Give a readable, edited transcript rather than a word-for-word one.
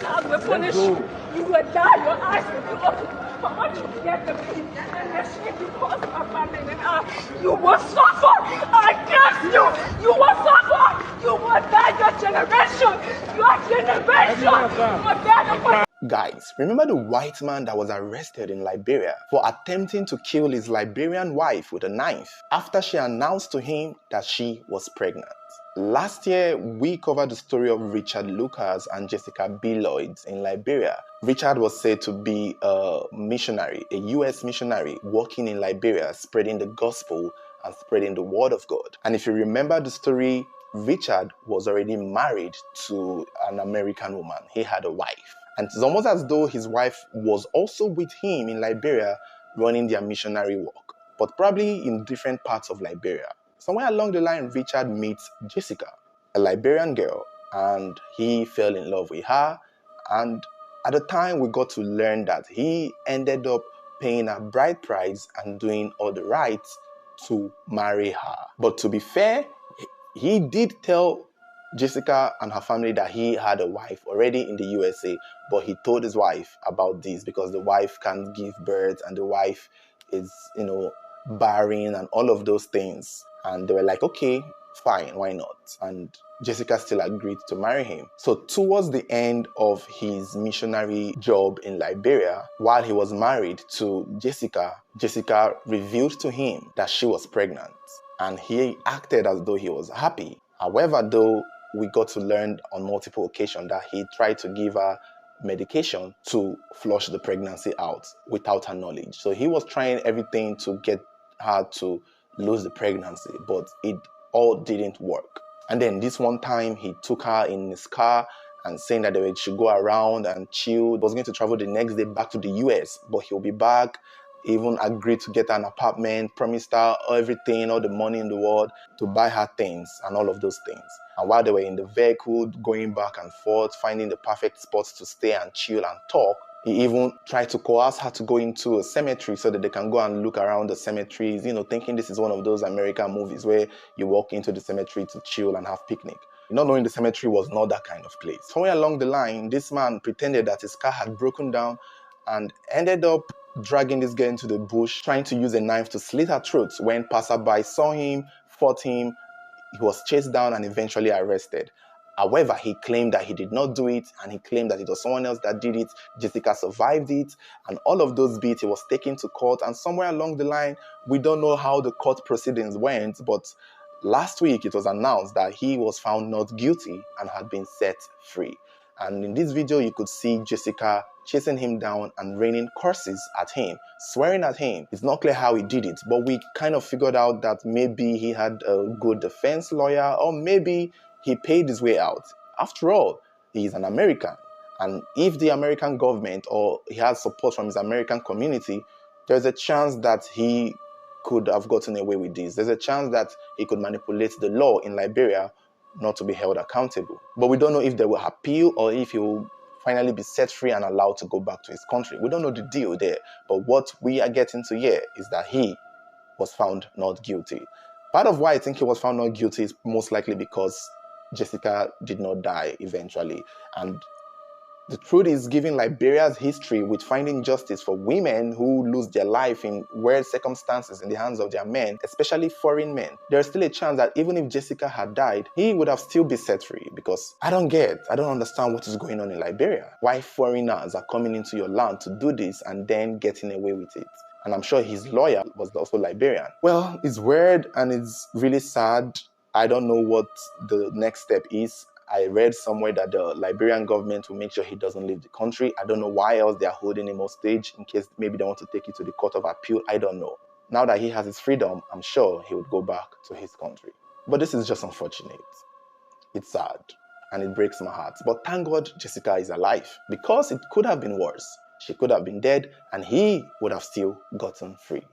God will punish you. You will die, your eyes will be open. But when you get the peace and the shame because my family and you will suffer. I curse you. You will suffer. You will die, your generation. Your generation. Guys, remember the white man that was arrested in Liberia for attempting to kill his Liberian wife with a knife after she announced to him that she was pregnant? Last year, we covered the story of Richard Lucas and Jessica B. Lloyd in Liberia. Richard was said to be a missionary, a U.S. missionary working in Liberia, spreading the gospel and spreading the word of God. And if you remember the story, Richard was already married to an American woman. He had a wife. And it's almost as though his wife was also with him in Liberia running their missionary work, but probably in different parts of Liberia. Somewhere along the line, Richard meets Jessica, a Liberian girl, and he fell in love with her. And at the time, we got to learn that he ended up paying a bride price and doing all the rights to marry her. But to be fair, he did tell Jessica and her family that he had a wife already in the USA, but he told his wife about this because the wife can't give birth and the wife is, barren and all of those things. And they were like, okay, fine, why not? And Jessica still agreed to marry him. So towards the end of his missionary job in Liberia, while he was married to Jessica, Jessica revealed to him that she was pregnant. And he acted as though he was happy. However, though, we got to learn on multiple occasions that he tried to give her medication to flush the pregnancy out without her knowledge. So he was trying everything to get her to lose the pregnancy, but it all didn't work. And then this one time he took her in his car and saying that they should go around and chill. He was going to travel the next day back to the US, but he'll be back. He even agreed to get an apartment, promised her everything, all the money in the world to buy her things and all of those things. And while they were in the vehicle, going back and forth, finding the perfect spots to stay and chill and talk, he even tried to coerce her to go into a cemetery so that they can go and look around the cemeteries, thinking this is one of those American movies where you walk into the cemetery to chill and have picnic. Not knowing the cemetery was not that kind of place. Somewhere along the line, this man pretended that his car had broken down and ended up dragging this girl into the bush, trying to use a knife to slit her throat. When passerby saw him, fought him, he was chased down and eventually arrested. However, he claimed that he did not do it, and he claimed that it was someone else that did it. Jessica survived it, and all of those bits, he was taken to court. And somewhere along the line, we don't know how the court proceedings went, but last week it was announced that he was found not guilty and had been set free. And in this video, you could see Jessica chasing him down and raining curses at him, swearing at him. It's not clear how he did it, but we kind of figured out that maybe he had a good defense lawyer, or maybe he paid his way out. After all, he's an American. And if the American government, or he has support from his American community, there's a chance that he could have gotten away with this. There's a chance that he could manipulate the law in Liberia not to be held accountable. But we don't know if they will appeal or if he will finally be set free and allowed to go back to his country. We don't know the deal there. But what we are getting to here is that he was found not guilty. Part of why I think he was found not guilty is most likely because Jessica did not die eventually. And the truth is, given Liberia's history with finding justice for women who lose their life in weird circumstances in the hands of their men, especially foreign men, there's still a chance that even if Jessica had died, he would have still been set free. Because I don't understand what is going on in Liberia. Why foreigners are coming into your land to do this and then getting away with it. And I'm sure his lawyer was also Liberian. Well, it's weird and it's really sad. I don't know what the next step is. I read somewhere that the Liberian government will make sure he doesn't leave the country. I don't know why else they are holding him hostage, in case maybe they want to take it to the Court of Appeal. I don't know. Now that he has his freedom, I'm sure he would go back to his country. But this is just unfortunate. It's sad and it breaks my heart. But thank God Jessica is alive, because it could have been worse. She could have been dead and he would have still gotten free.